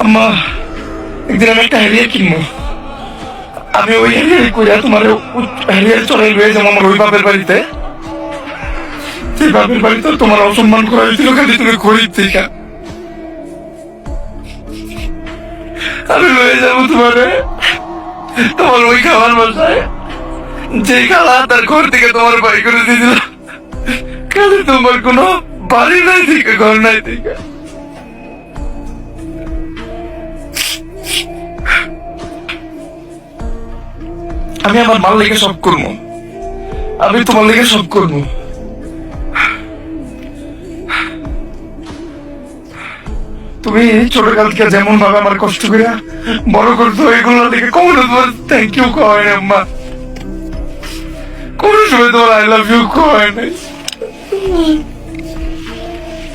আম্মা, একদিন আমি একটা হ্যারিয়ার কিনবো। আমি ওই হ্যারিয়ার কইরা তোমার হ্যারিয়ার চড়াই লয়ে যাবো আমার ওই বাপের বাড়িতে। সেই বাপের বাড়িতে তোমার অসম্মান করা হয়েছিল খালি তুমি গরিব থেকে। আমি লয়ে যাবো তোমার ওই খাবার বাসায়, যে খালা তার ঘর থেকে তোমার বাড়ি করে দিয়েছিল। খালি তোমার কোনো বাড়ি নাই থেকে, ঘর নাই থেকে। আমি আমার মাল লেগে সব করবো, আমি তোমার লেগে সব করবো। তুমি ছোটকাল থেকে যেমন ভাবে আমার কষ্ট করে বড় করতো, এগুলো দেখে কখনো তোমার থ্যাংক ইউ কয় না আম্মা। কোনো সময় তোমার আই লাভ ইউ কয় নাই।